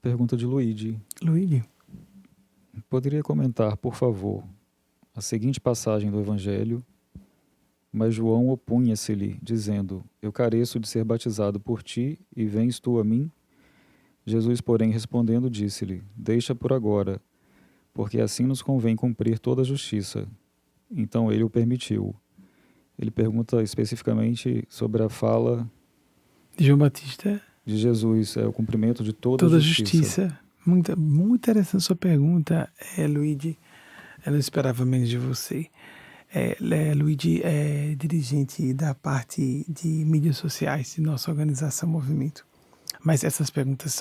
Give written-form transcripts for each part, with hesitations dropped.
Pergunta de Luigi. Luigi, Poderia comentar, por favor, a seguinte passagem do Evangelho? Mas João opunha-se-lhe, dizendo: Eu careço de ser batizado por ti, e vens tu a mim? Jesus, porém, respondendo, disse-lhe: Deixa por agora, porque assim nos convém cumprir toda a justiça. Então ele o permitiu. Ele pergunta especificamente sobre a fala João Batista, de Jesus, o cumprimento de toda a toda a justiça. justiça. Muito interessante sua pergunta, Luigi. Eu não esperava menos de você. Luigi é dirigente da parte de mídias sociais de nossa organização Movimento. Mas essas perguntas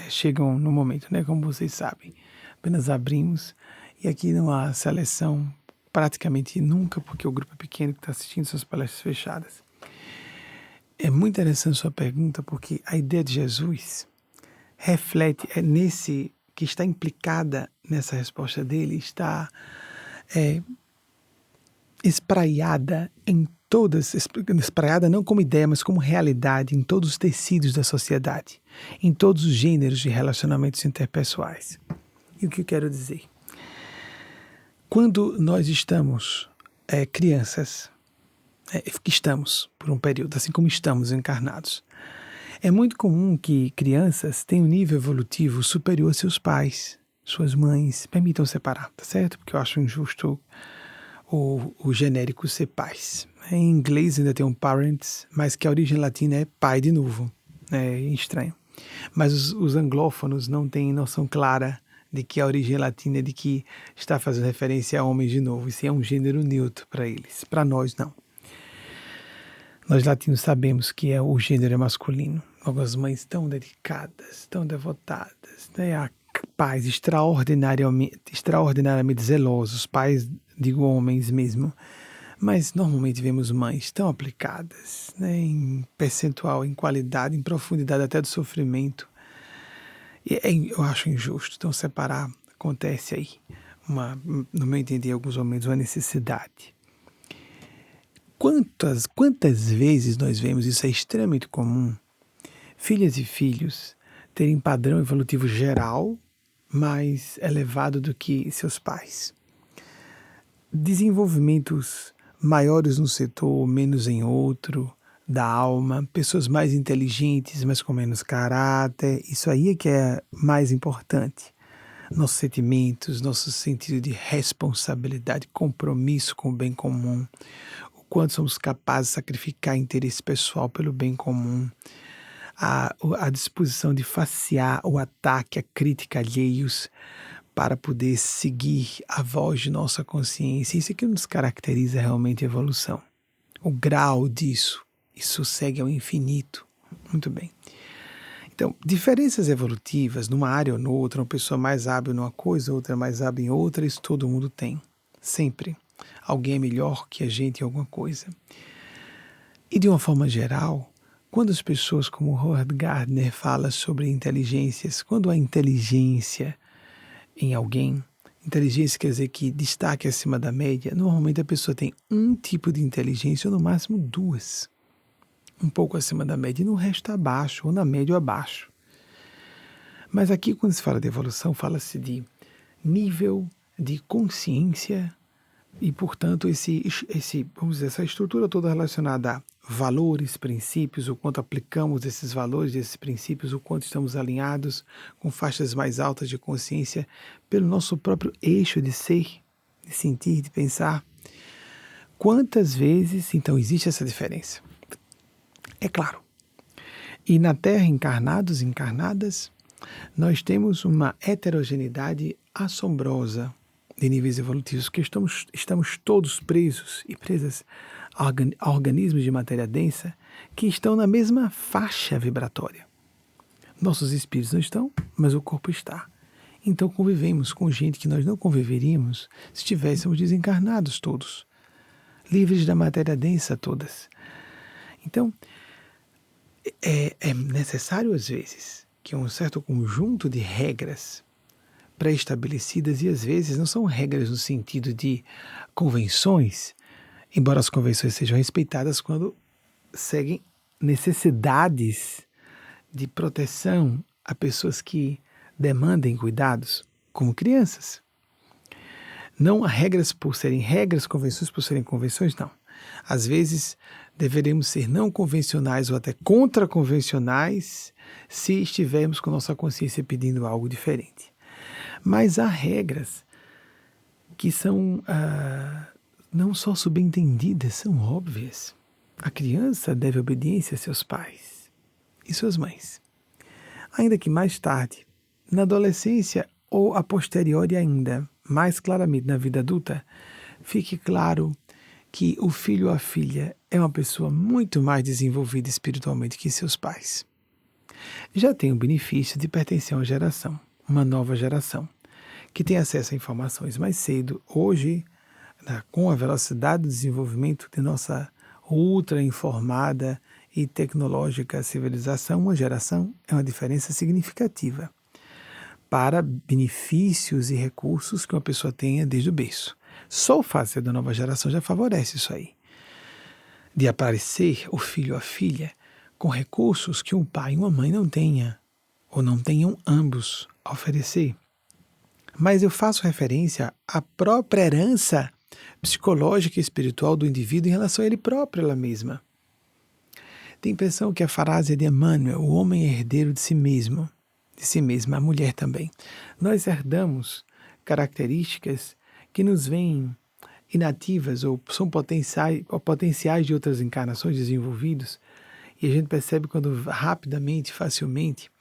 chegam no momento, né? Como vocês sabem. Apenas abrimos e aqui não há seleção praticamente nunca, porque o grupo é pequeno que está assistindo suas palestras fechadas. É muito interessante sua pergunta, porque a ideia de Jesus reflete, nesse que está implicada nessa resposta dele, está espraiada em todas, espraiada não como ideia, mas como realidade em todos os tecidos da sociedade, em todos os gêneros de relacionamentos interpessoais. E o que eu quero dizer? Quando nós estamos crianças, que estamos por um período, assim como estamos encarnados, é muito comum que crianças tenham um nível evolutivo superior a seus pais, suas mães. Permitam separar, tá certo? Porque eu acho injusto o genérico ser pais. Em inglês ainda tem um parents, mas que a origem latina é pai de novo. É estranho. Mas os anglófonos não têm noção clara de que a origem latina é de que está fazendo referência a homens de novo. Isso é um gênero neutro para eles. Para nós, não. Nós latinos sabemos que o gênero é masculino. Algumas mães tão dedicadas, tão devotadas, né, a pais extraordinariamente zelosos, pais, digo homens mesmo, mas normalmente vemos mães tão aplicadas, né, em percentual, em qualidade, em profundidade até do sofrimento. Eu acho injusto, então separar acontece aí, no meu entender, em alguns momentos, uma necessidade. Quantas vezes nós vemos, isso é extremamente comum, filhas e filhos terem padrão evolutivo geral mais elevado do que seus pais. Desenvolvimentos maiores num setor, menos em outro, da alma, pessoas mais inteligentes, mas com menos caráter, isso aí é que é mais importante. Nossos sentimentos, nosso sentido de responsabilidade, compromisso com o bem comum, o quanto somos capazes de sacrificar interesse pessoal pelo bem comum, a disposição de facear o ataque, a crítica alheios para poder seguir a voz de nossa consciência. Isso é que nos caracteriza realmente a evolução. O grau disso, isso segue ao infinito. Muito bem. Então, diferenças evolutivas numa área ou noutra, uma pessoa mais hábil numa coisa, outra mais hábil em outra, isso todo mundo tem. Sempre. Alguém é melhor que a gente em alguma coisa. E de uma forma geral, quando as pessoas como Howard Gardner falam sobre inteligências, quando há inteligência em alguém, inteligência quer dizer que destaque acima da média, normalmente a pessoa tem um tipo de inteligência ou no máximo duas. Um pouco acima da média e no resto abaixo, ou na média ou abaixo. Mas aqui quando se fala de evolução, fala-se de nível de consciência e, portanto, vamos dizer, essa estrutura toda relacionada a valores, princípios, o quanto aplicamos esses valores, esses princípios, o quanto estamos alinhados com faixas mais altas de consciência pelo nosso próprio eixo de ser, de sentir, de pensar. Quantas vezes, então, existe essa diferença? É claro. E na Terra, encarnados e encarnadas, nós temos uma heterogeneidade assombrosa de níveis evolutivos, que estamos todos presos e presas a organismos de matéria densa que estão na mesma faixa vibratória. Nossos espíritos não estão, mas o corpo está. Então convivemos com gente que nós não conviveríamos se estivéssemos desencarnados todos, livres da matéria densa todas. Então, é necessário às vezes que um certo conjunto de regras pré-estabelecidas, e às vezes não são regras no sentido de convenções, embora as convenções sejam respeitadas quando seguem necessidades de proteção a pessoas que demandem cuidados como crianças. Não há regras por serem regras, convenções por serem convenções, não. Às vezes, deveremos ser não convencionais ou até contraconvencionais se estivermos com nossa consciência pedindo algo diferente. Mas há regras que são não só subentendidas, são óbvias. A criança deve obediência a seus pais e suas mães. Ainda que mais tarde, na adolescência ou a posteriori ainda, mais claramente na vida adulta, fique claro que o filho ou a filha é uma pessoa muito mais desenvolvida espiritualmente que seus pais. Já tem o benefício de pertencer a uma geração, uma nova geração, que tem acesso a informações mais cedo. Hoje, com a velocidade do desenvolvimento de nossa ultra informada e tecnológica civilização, uma geração é uma diferença significativa para benefícios e recursos que uma pessoa tenha desde o berço. Só o fato de ser da nova geração já favorece isso aí. De aparecer o filho ou a filha com recursos que um pai e uma mãe não tenha, ou não tenham ambos a oferecer. Mas eu faço referência à própria herança psicológica e espiritual do indivíduo em relação a ele próprio, ela mesma. Tem a impressão que a frase é de Emmanuel, o homem é herdeiro de si mesmo, a mulher também. Nós herdamos características que nos vêm inativas ou são potenciais de outras encarnações desenvolvidos, e a gente percebe quando rapidamente, facilmente,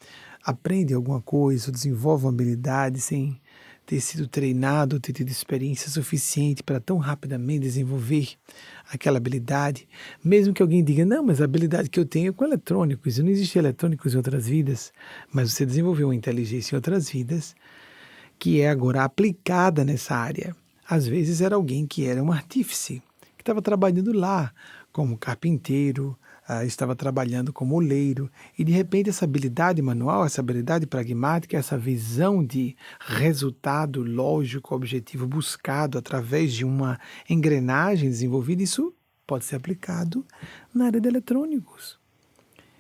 aprende alguma coisa, desenvolve uma habilidade sem ter sido treinado, ter tido experiência suficiente para tão rapidamente desenvolver aquela habilidade, mesmo que alguém diga, não, mas a habilidade que eu tenho é com eletrônicos, e não existe eletrônicos em outras vidas, mas você desenvolveu uma inteligência em outras vidas, que é agora aplicada nessa área. Às vezes era alguém que era um artífice, que estava trabalhando lá como carpinteiro, estava trabalhando como oleiro, e de repente essa habilidade manual, essa habilidade pragmática, essa visão de resultado lógico, objetivo buscado através de uma engrenagem desenvolvida, isso pode ser aplicado na área de eletrônicos.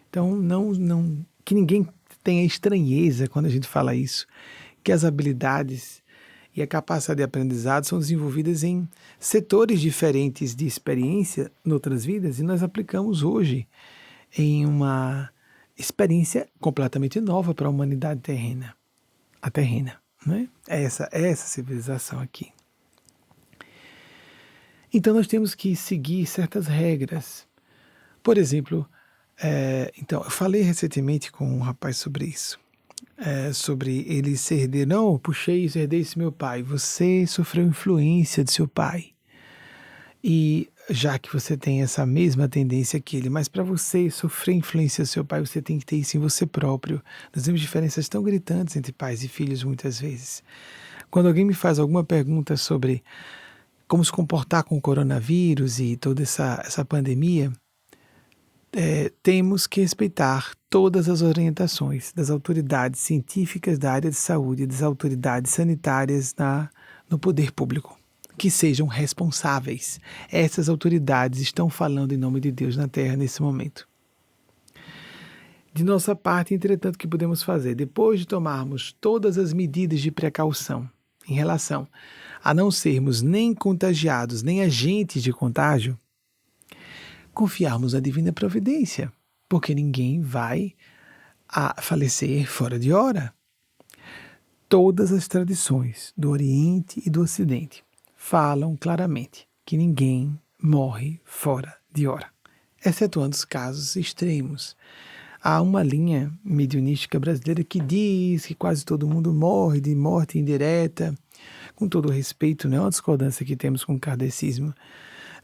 Então, não que ninguém tenha estranheza quando a gente fala isso, que as habilidades e a capacidade de aprendizado são desenvolvidas em setores diferentes de experiência em outras vidas e nós aplicamos hoje em uma experiência completamente nova para a humanidade terrena. A terrena, né? Essa civilização aqui. Então nós temos que seguir certas regras. Por exemplo, então eu falei recentemente com um rapaz sobre isso. Sobre ele ser herdeiro. Não, eu puxei isso, herdei esse meu pai. Você sofreu influência de seu pai. E já que você tem essa mesma tendência que ele, mas para você sofrer influência do seu pai, você tem que ter isso em você próprio. Nós temos diferenças tão gritantes entre pais e filhos muitas vezes. Quando alguém me faz alguma pergunta sobre como se comportar com o coronavírus e toda essa pandemia, temos que respeitar todas as orientações das autoridades científicas da área de saúde e das autoridades sanitárias no poder público, que sejam responsáveis. Essas autoridades estão falando em nome de Deus na Terra nesse momento. De nossa parte, entretanto, o que podemos fazer? Depois de tomarmos todas as medidas de precaução em relação a não sermos nem contagiados, nem agentes de contágio, confiarmos na divina providência, porque ninguém vai falecer fora de hora. Todas as tradições do Oriente e do Ocidente falam claramente que ninguém morre fora de hora, excetuando os casos extremos. Há uma linha mediunística brasileira que diz que quase todo mundo morre de morte indireta, com todo o respeito, não é uma discordância que temos com o kardecismo.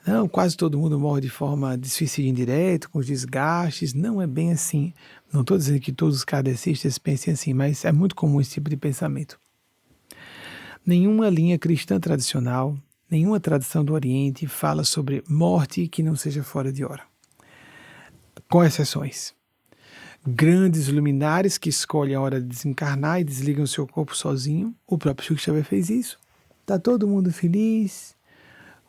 Não, quase todo mundo morre de forma de suicídio indireto, com os desgastes. Não é bem assim. Não estou dizendo que todos os kardecistas pensem assim, mas é muito comum esse tipo de pensamento. Nenhuma linha cristã tradicional, nenhuma tradição do Oriente fala sobre morte que não seja fora de hora. Com exceções. Grandes luminares que escolhem a hora de desencarnar e desligam seu corpo sozinho. O próprio Chico Xavier fez isso. Está todo mundo feliz.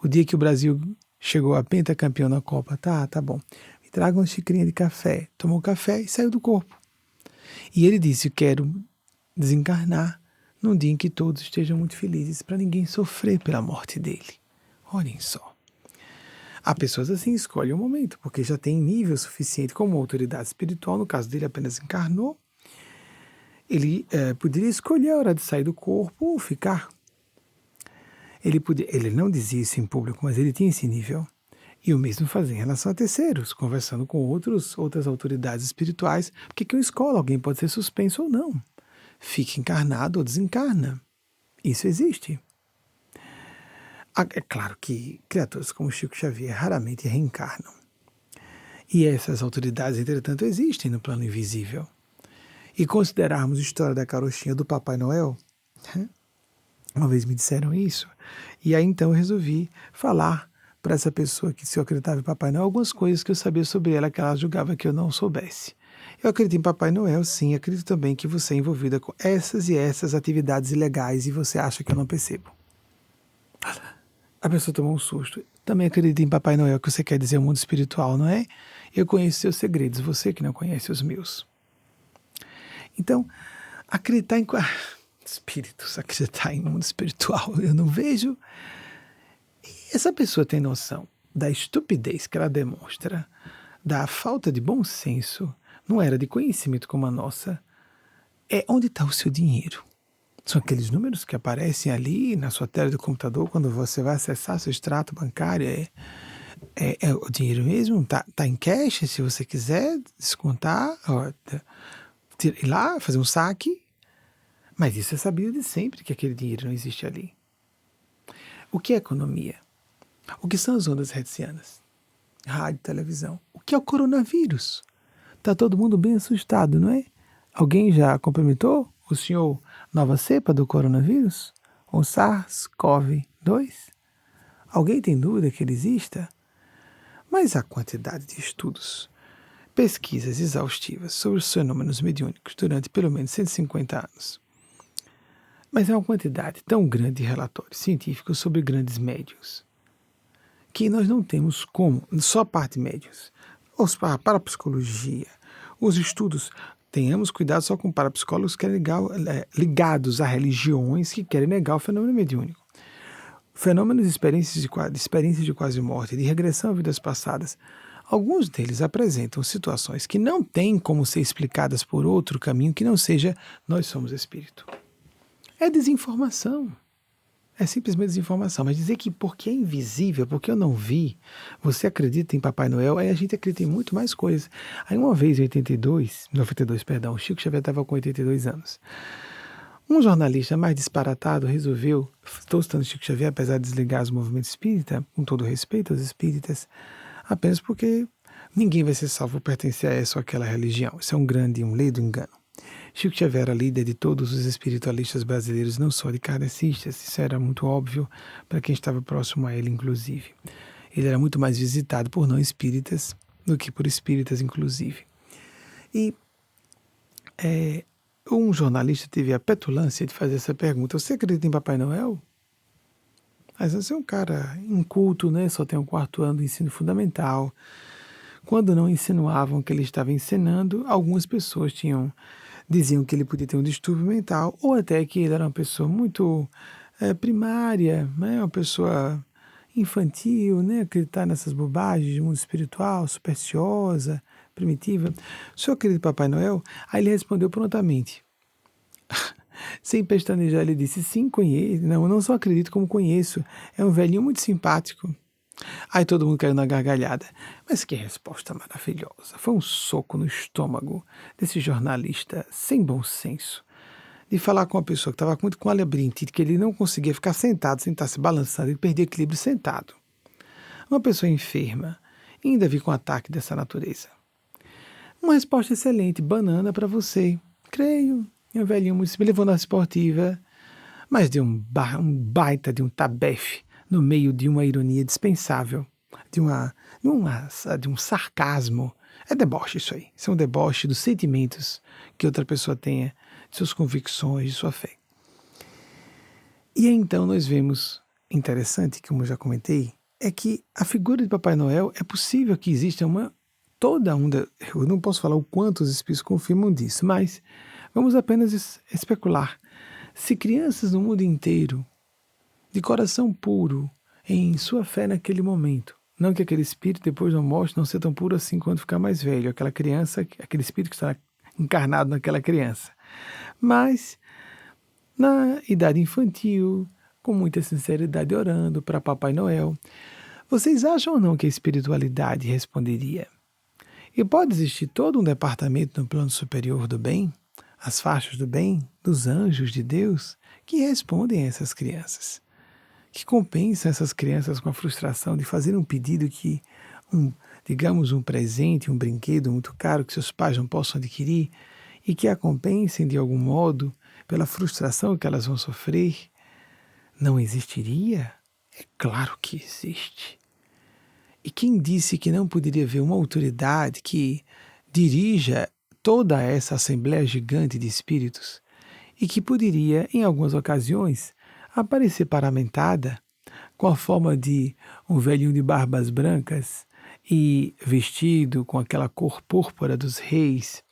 O dia que o Brasil chegou a pentacampeão na Copa, tá bom. Me traga uma xicrinha de café. Tomou café e saiu do corpo. E ele disse: quero desencarnar num dia em que todos estejam muito felizes, para ninguém sofrer pela morte dele. Olhem só. Há pessoas assim, escolhem o momento, porque já tem nível suficiente como autoridade espiritual. No caso dele, apenas encarnou. Ele poderia escolher a hora de sair do corpo ou ficar. Ele não dizia isso em público, mas ele tinha esse nível. E o mesmo fazia em relação a terceiros, conversando com outras autoridades espirituais, porque que uma escola, alguém pode ser suspenso ou não. Fica encarnado ou desencarna. Isso existe. É claro que criaturas como Chico Xavier raramente reencarnam. E essas autoridades, entretanto, existem no plano invisível. E considerarmos a história da carochinha do Papai Noel, uma vez me disseram isso, e aí então eu resolvi falar para essa pessoa que se eu acreditava em Papai Noel algumas coisas que eu sabia sobre ela que ela julgava que eu não soubesse. Eu acredito em Papai Noel, sim, acredito também que você é envolvida com essas e essas atividades ilegais e você acha que eu não percebo. A pessoa tomou um susto. Também acredito em Papai Noel, que você quer dizer o mundo espiritual, não é? Eu conheço seus segredos, você que não conhece os meus. Então, acreditar em espíritos, acreditar em mundo espiritual, eu não vejo. E essa pessoa tem noção da estupidez que ela demonstra, da falta de bom senso, não era de conhecimento como a nossa. É onde está o seu dinheiro. São aqueles números que aparecem ali na sua tela do computador quando você vai acessar seu extrato bancário. É o dinheiro mesmo? Tá em cash, se você quiser descontar, ir lá, fazer um saque. Mas isso é sabido de sempre, que aquele dinheiro não existe ali. O que é economia? O que são as ondas hertzianas? Rádio, televisão. O que é o coronavírus? Está todo mundo bem assustado, não é? Alguém já cumprimentou o senhor nova cepa do coronavírus? O SARS-CoV-2? Alguém tem dúvida que ele exista? Mas a quantidade de estudos, pesquisas exaustivas sobre os fenômenos mediúnicos durante pelo menos 150 anos. Mas é uma quantidade tão grande de relatórios científicos sobre grandes médiuns que nós não temos como, só a parte médiuns, os parapsicologia, os estudos. Tenhamos cuidado só com parapsicólogos que querem ligados a religiões que querem negar o fenômeno mediúnico. Fenômenos de experiências de quase morte, de regressão a vidas passadas. Alguns deles apresentam situações que não têm como ser explicadas por outro caminho que não seja nós somos espírito. É desinformação. É simplesmente desinformação. Mas dizer que porque é invisível, porque eu não vi, você acredita em Papai Noel, aí a gente acredita em muito mais coisas. Aí uma vez em 92, o Chico Xavier estava com 82 anos. Um jornalista mais disparatado resolveu, estou citando Chico Xavier, apesar de desligar os movimentos espírita, com todo respeito aos espíritas, apenas porque ninguém vai ser salvo por pertencer a essa ou aquela religião. Isso é um ledo engano. Chico Xavier era líder de todos os espiritualistas brasileiros, não só de kardecistas, isso era muito óbvio para quem estava próximo a ele, inclusive. Ele era muito mais visitado por não espíritas do que por espíritas, inclusive. E um jornalista teve a petulância de fazer essa pergunta: você acredita em Papai Noel? Mas você é um cara inculto, né? Só tem um quarto ano do ensino fundamental. Quando não insinuavam que ele estava encenando, algumas pessoas diziam que ele podia ter um distúrbio mental, ou até que ele era uma pessoa muito primária, né? Uma pessoa infantil, né? Acreditar nessas bobagens de mundo espiritual, supersticiosa, primitiva. O senhor acredita em Papai Noel? Aí ele respondeu prontamente. Sem pestanejar, ele disse: sim, conheço. Não só acredito, como conheço. É um velhinho muito simpático. Aí todo mundo caiu na gargalhada. Mas que resposta maravilhosa. Foi um soco no estômago desse jornalista sem bom senso. De falar com uma pessoa que estava muito com labirintite, que ele não conseguia ficar sentado, sem estar se balançando, ele perdia equilíbrio sentado. Uma pessoa enferma, ainda vi com um ataque dessa natureza. Uma resposta excelente, banana para você. Creio, meu velhinho muito me levou na esportiva, mas deu um baita de um tabefe no meio de uma ironia dispensável, de um sarcasmo. É deboche isso aí. Isso é um deboche dos sentimentos que outra pessoa tenha, de suas convicções, de sua fé. E aí, então nós vemos, interessante, como eu já comentei, é que a figura de Papai Noel é possível que exista uma eu não posso falar o quanto os espíritos confirmam disso, mas vamos apenas especular. Se crianças no mundo inteiro, de coração puro, em sua fé naquele momento, não que aquele espírito depois da morte não seja tão puro assim quando ficar mais velho, aquela criança, aquele espírito que está encarnado naquela criança, mas na idade infantil, com muita sinceridade orando para Papai Noel, vocês acham ou não que a espiritualidade responderia? E pode existir todo um departamento no plano superior do bem, as faixas do bem, dos anjos de Deus, que respondem a essas crianças, que compensam essas crianças com a frustração de fazer um pedido que, digamos, um presente, um brinquedo muito caro que seus pais não possam adquirir e que a compensem de algum modo pela frustração que elas vão sofrer. Não existiria? É claro que existe. E quem disse que não poderia haver uma autoridade que dirija toda essa assembleia gigante de espíritos e que poderia, em algumas ocasiões, aparecer paramentada com a forma de um velhinho de barbas brancas e vestido com aquela cor púrpura dos reis?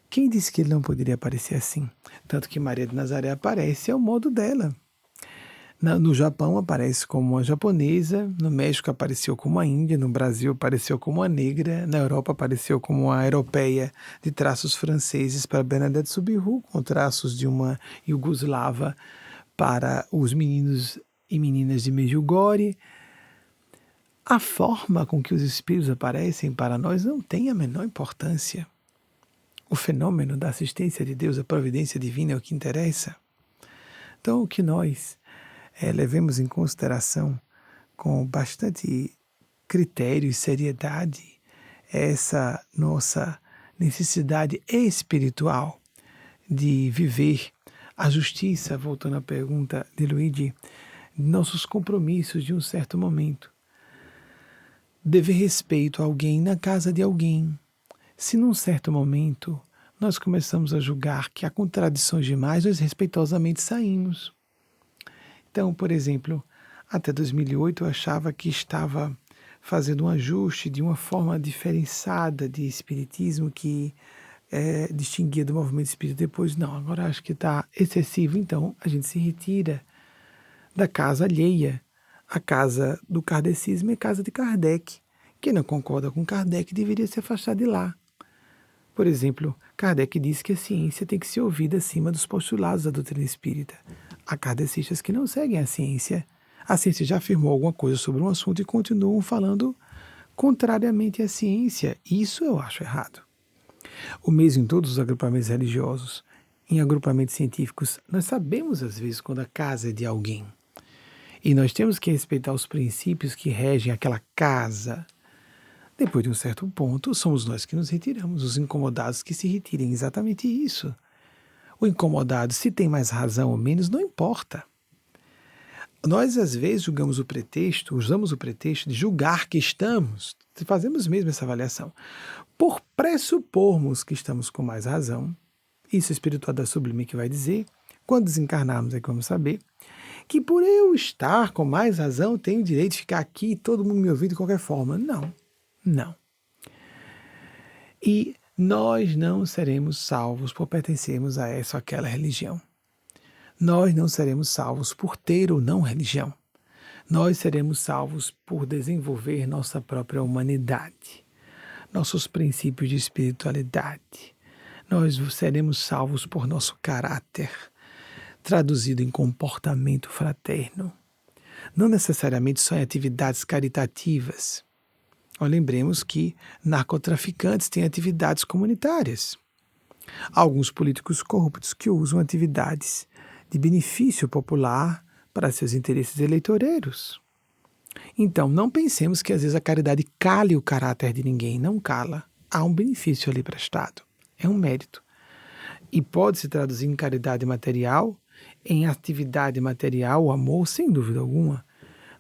Quem disse que ele não poderia aparecer assim? Tanto que Maria de Nazaré aparece ao modo dela. No Japão aparece como uma japonesa, no México apareceu como a índia, no Brasil apareceu como a negra, na Europa apareceu como a europeia de traços franceses para Bernadette Soubirous, com traços de uma iugoslava para os meninos e meninas de Medjugorje. A forma com que os espíritos aparecem para nós não tem a menor importância. O fenômeno da assistência de Deus, a providência divina é o que interessa. Então, o que nós levemos em consideração com bastante critério e seriedade essa nossa necessidade espiritual de viver a justiça, voltando à pergunta de Luigi, nossos compromissos de um certo momento. Dever respeito a alguém na casa de alguém. Se num certo momento nós começamos a julgar que há contradições demais, nós respeitosamente saímos. Então, por exemplo, até 2008 eu achava que estava fazendo um ajuste de uma forma diferenciada de espiritismo que distinguia do movimento espírita. Depois, não, agora acho que está excessivo, então a gente se retira da casa alheia. A casa do kardecismo é a casa de Kardec. Quem não concorda com Kardec deveria se afastar de lá. Por exemplo, Kardec disse que a ciência tem que ser ouvida acima dos postulados da doutrina espírita. Há kardecistas que não seguem a ciência. A ciência já afirmou alguma coisa sobre um assunto e continuam falando contrariamente à ciência. Isso eu acho errado. O mesmo em todos os agrupamentos religiosos. Em agrupamentos científicos, nós sabemos às vezes quando a casa é de alguém. E nós temos que respeitar os princípios que regem aquela casa. Depois de um certo ponto, somos nós que nos retiramos, os incomodados que se retirem. Exatamente isso. O incomodado, se tem mais razão ou menos, não importa. Nós, às vezes, usamos o pretexto de julgar que estamos, fazemos mesmo essa avaliação, por pressupormos que estamos com mais razão. Isso é a espiritualidade sublime que vai dizer. Quando desencarnarmos é que vamos saber que por eu estar com mais razão, tenho o direito de ficar aqui e todo mundo me ouvir de qualquer forma. Não. Não. E nós não seremos salvos por pertencermos a essa ou aquela religião. Nós não seremos salvos por ter ou não religião. Nós seremos salvos por desenvolver nossa própria humanidade, nossos princípios de espiritualidade. Nós seremos salvos por nosso caráter, traduzido em comportamento fraterno. Não necessariamente só em atividades caritativas. Lembremos que narcotraficantes têm atividades comunitárias. Alguns políticos corruptos que usam atividades de benefício popular para seus interesses eleitoreiros. Então, não pensemos que às vezes a caridade cale o caráter de ninguém. Não cala. Há um benefício ali prestado. É um mérito. E pode se traduzir em caridade material, em atividade material, o amor, sem dúvida alguma.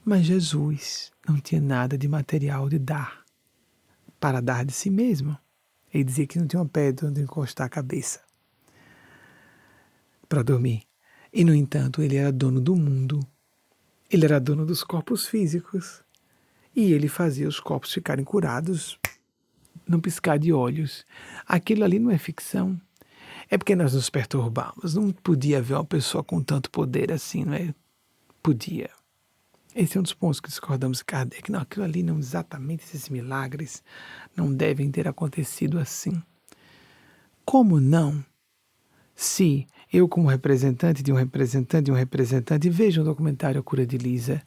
Mas Jesus não tinha nada de material de dar, para dar de si mesmo. Ele dizia que não tinha uma pedra onde encostar a cabeça para dormir. E, no entanto, ele era dono do mundo. Ele era dono dos corpos físicos. E ele fazia os corpos ficarem curados num piscar de olhos. Aquilo ali não é ficção. É porque nós nos perturbamos. Não podia haver uma pessoa com tanto poder assim, não é? Podia. Esse é um dos pontos que discordamos de Kardec. Não, aquilo ali não exatamente, esses milagres não devem ter acontecido assim. Como não? Se eu, como representante de um representante de um representante, vejo um documentário A Cura de Lisa,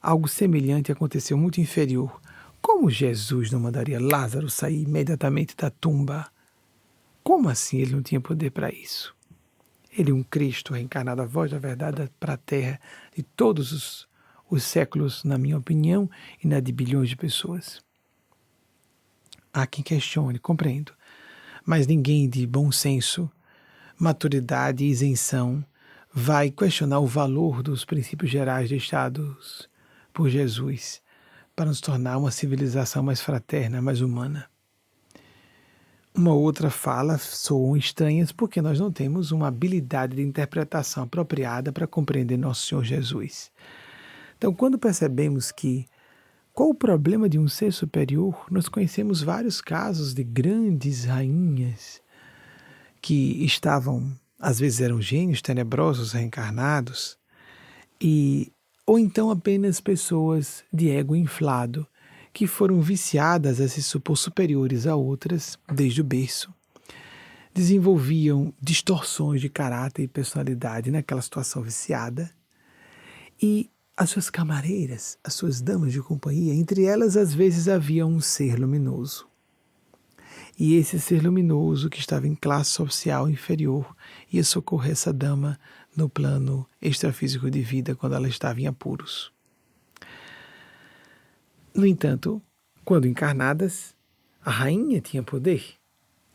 algo semelhante aconteceu muito inferior. Como Jesus não mandaria Lázaro sair imediatamente da tumba? Como assim ele não tinha poder para isso? Ele é um Cristo reencarnado, a voz da verdade para a Terra de todos os séculos, na minha opinião, e na de bilhões de pessoas. Há quem questione, compreendo. Mas ninguém de bom senso, maturidade e isenção vai questionar o valor dos princípios gerais deixados por Jesus para nos tornar uma civilização mais fraterna, mais humana. Uma outra fala soam estranhas porque nós não temos uma habilidade de interpretação apropriada para compreender nosso Senhor Jesus. Então, quando percebemos que qual o problema de um ser superior, nós conhecemos vários casos de grandes rainhas que estavam, às vezes eram gênios tenebrosos reencarnados, ou então apenas pessoas de ego inflado, que foram viciadas a se supor superiores a outras desde o berço. Desenvolviam distorções de caráter e personalidade naquela situação viciada. E as suas camareiras, as suas damas de companhia, entre elas às vezes havia um ser luminoso. E esse ser luminoso que estava em classe social inferior ia socorrer essa dama no plano extrafísico de vida quando ela estava em apuros. No entanto, quando encarnadas, a rainha tinha poder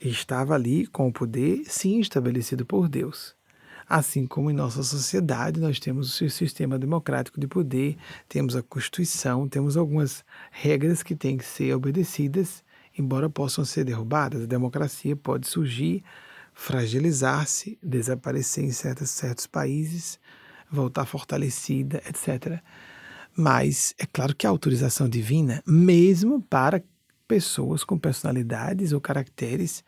e estava ali com o poder, sim, estabelecido por Deus. Assim como em nossa sociedade nós temos o seu sistema democrático de poder, temos a Constituição, temos algumas regras que têm que ser obedecidas, embora possam ser derrubadas. A democracia pode surgir, fragilizar-se, desaparecer em certos países, voltar fortalecida, etc. Mas é claro que a autorização divina, mesmo para pessoas com personalidades ou caracteres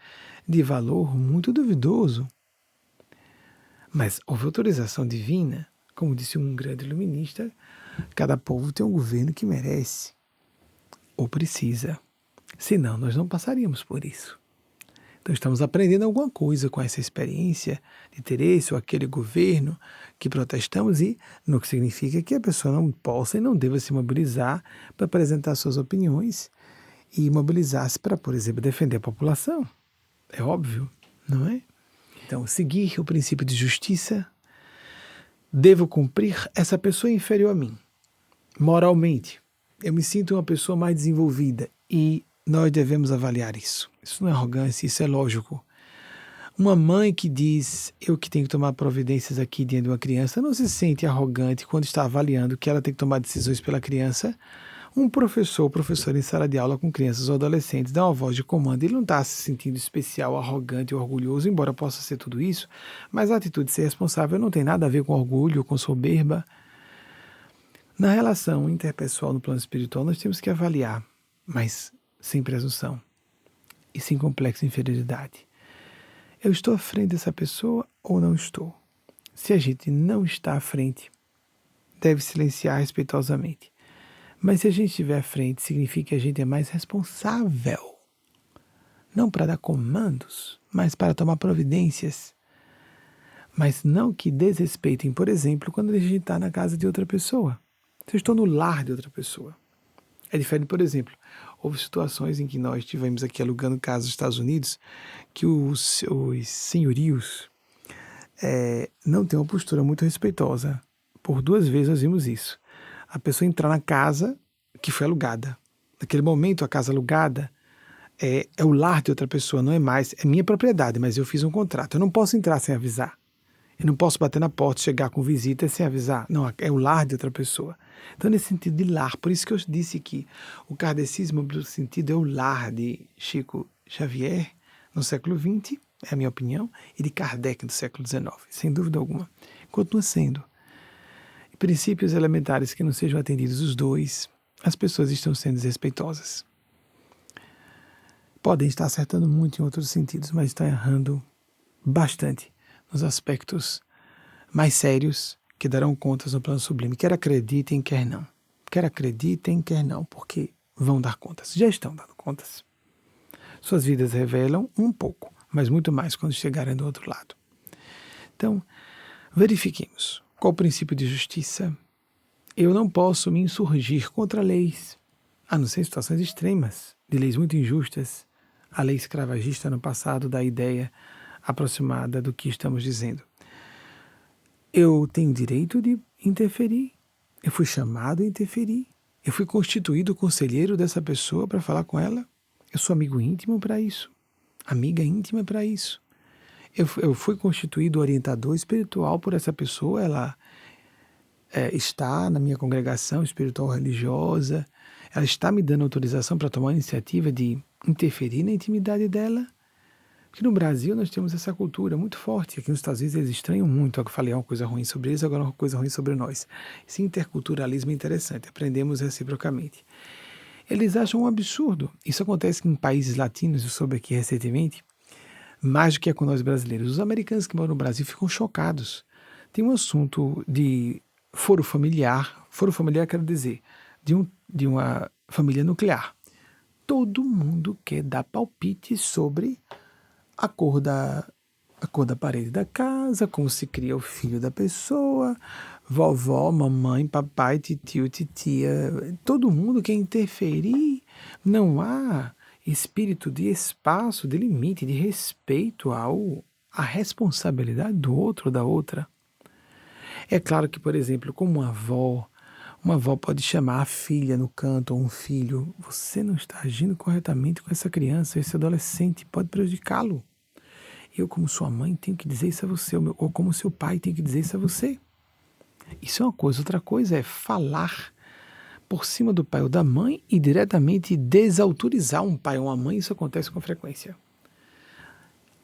de valor muito duvidoso. Mas houve autorização divina, como disse um grande iluminista, cada povo tem um governo que merece ou precisa. Senão nós não passaríamos por isso. Então estamos aprendendo alguma coisa com essa experiência de ter esse ou aquele governo que protestamos, e não significa que a pessoa não possa e não deva se mobilizar para apresentar suas opiniões e mobilizar-se para, por exemplo, defender a população. É óbvio, não é? Então, seguir o princípio de justiça, devo cumprir, essa pessoa é inferior a mim. Moralmente, eu me sinto uma pessoa mais desenvolvida e nós devemos avaliar isso. Isso não é arrogância, isso é lógico. Uma mãe que diz, eu que tenho que tomar providências aqui diante de uma criança, não se sente arrogante quando está avaliando que ela tem que tomar decisões pela criança. Um professor em sala de aula com crianças ou adolescentes dá uma voz de comando, ele não está se sentindo especial, arrogante ou orgulhoso, embora possa ser tudo isso, mas a atitude de ser responsável não tem nada a ver com orgulho ou com soberba. Na relação interpessoal no plano espiritual, nós temos que avaliar, mas sem presunção e sem complexo de inferioridade. Eu estou à frente dessa pessoa ou não estou? Se a gente não está à frente, deve silenciar respeitosamente. Mas se a gente estiver à frente, significa que a gente é mais responsável. Não para dar comandos, mas para tomar providências. Mas não que desrespeitem, por exemplo, quando a gente está na casa de outra pessoa. Se eu estou no lar de outra pessoa. É diferente, por exemplo, houve situações em que nós estivemos aqui alugando casas nos Estados Unidos que os senhorios não têm uma postura muito respeitosa. Por 2 vezes nós vimos isso. A pessoa entrar na casa que foi alugada. Naquele momento, a casa alugada é o lar de outra pessoa, não é mais. É minha propriedade, mas eu fiz um contrato. Eu não posso entrar sem avisar. Eu não posso bater na porta, chegar com visita sem avisar. Não, é o lar de outra pessoa. Então, nesse sentido de lar, por isso que eu disse que o kardecismo, no sentido, é o lar de Chico Xavier, no século XX, é a minha opinião, e de Kardec, no século XIX, sem dúvida alguma. Continua sendo. Princípios elementares que não sejam atendidos os dois, as pessoas estão sendo desrespeitosas. podem estar acertando muito em outros sentidos, mas estão errando bastante nos aspectos mais sérios que darão contas no plano sublime. Quer acreditem, quer não. Quer acreditem, quer não, porque vão dar contas. Já estão dando contas. Suas vidas revelam um pouco, mas muito mais quando chegarem do outro lado. Então, verifiquemos. Qual o princípio de justiça? Eu não posso me insurgir contra leis, a não ser em situações extremas, de leis muito injustas. A lei escravagista no passado dá a ideia aproximada do que estamos dizendo. Eu tenho direito de interferir. Eu fui chamado a interferir. Eu fui constituído conselheiro dessa pessoa para falar com ela. Eu sou amigo íntimo para isso. Amiga íntima para isso. Eu fui constituído orientador espiritual por essa pessoa. Ela está na minha congregação espiritual religiosa. Ela está me dando autorização para tomar a iniciativa de interferir na intimidade dela. Porque no Brasil nós temos essa cultura muito forte. Aqui nos Estados Unidos eles estranham muito. Eu falei uma coisa ruim sobre eles, agora uma coisa ruim sobre nós. Esse interculturalismo é interessante. Aprendemos reciprocamente. Eles acham um absurdo. Isso acontece em países latinos, eu soube aqui recentemente, mais do que é com nós brasileiros. Os americanos que moram no Brasil ficam chocados. Tem um assunto de foro familiar. Foro familiar quer dizer de uma família nuclear. Todo mundo quer dar palpite sobre a cor da parede da casa, como se cria o filho da pessoa, vovó, mamãe, papai, titio, titia, todo mundo quer interferir. Não há espírito de espaço, de limite, de respeito à responsabilidade do outro ou da outra. É claro que, por exemplo, como uma avó pode chamar a filha no canto ou um filho, você não está agindo corretamente com essa criança, esse adolescente, pode prejudicá-lo. Eu, como sua mãe, tenho que dizer isso a você, ou como seu pai, tenho que dizer isso a você. Isso é uma coisa. Outra coisa é falar por cima do pai ou da mãe e diretamente desautorizar um pai ou uma mãe. Isso acontece com frequência.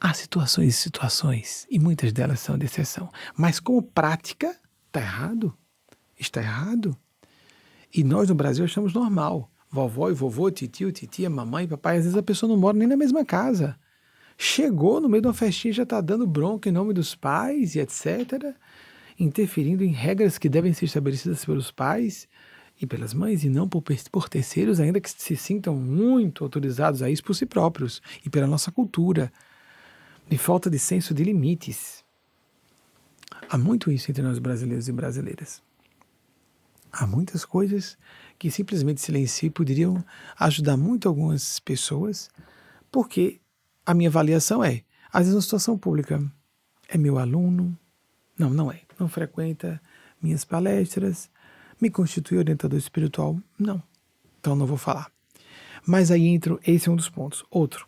Há situações e situações, e muitas delas são de exceção. Mas como prática, está errado. Está errado. E nós no Brasil achamos normal. Vovó e vovô, titio, titia, mamãe, papai, às vezes a pessoa não mora nem na mesma casa. Chegou no meio de uma festinha e já está dando bronca em nome dos pais e etc., interferindo em regras que devem ser estabelecidas pelos pais e pelas mães e não por terceiros, ainda que se sintam muito autorizados a isso por si próprios e pela nossa cultura, de falta de senso de limites. Há muito isso entre nós brasileiros e brasileiras. Há muitas coisas que simplesmente silenciam e poderiam ajudar muito algumas pessoas, porque a minha avaliação às vezes, uma situação pública, é meu aluno? Não é. Não frequenta minhas palestras, me constitui orientador espiritual? Não. Então não vou falar. Mas aí entra, esse é um dos pontos. Outro,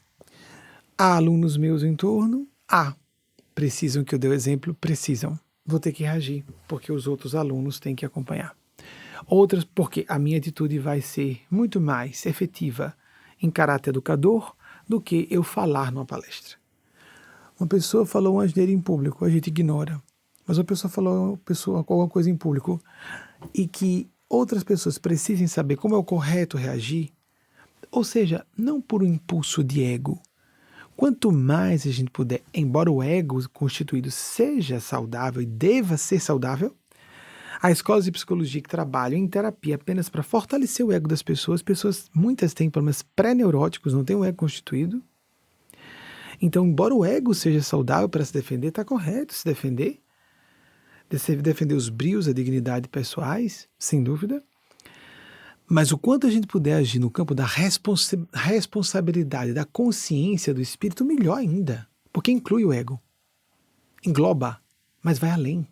há alunos meus em torno? Precisam que eu dê o exemplo? Precisam. Vou ter que reagir, porque os outros alunos têm que acompanhar. Outras, porque a minha atitude vai ser muito mais efetiva em caráter educador do que eu falar numa palestra. Uma pessoa falou uma asneira em público, a gente ignora. Mas uma pessoa falou alguma coisa em público e que outras pessoas precisem saber como é o correto reagir, ou seja, não por um impulso de ego. Quanto mais a gente puder, embora o ego constituído seja saudável e deva ser saudável, há escolas de psicologia que trabalham em terapia apenas para fortalecer o ego das pessoas. Muitas têm problemas pré-neuróticos, não têm um ego constituído. Então, embora o ego seja saudável para se defender, está correto se defender. Defender os brios, a dignidade pessoais, sem dúvida. Mas o quanto a gente puder agir no campo da responsabilidade, da consciência do espírito, melhor ainda. Porque inclui o ego. Engloba, mas vai além.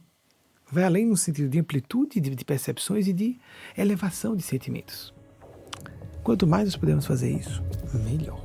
Vai além no sentido de amplitude de percepções e de elevação de sentimentos. Quanto mais nós pudermos fazer isso, melhor.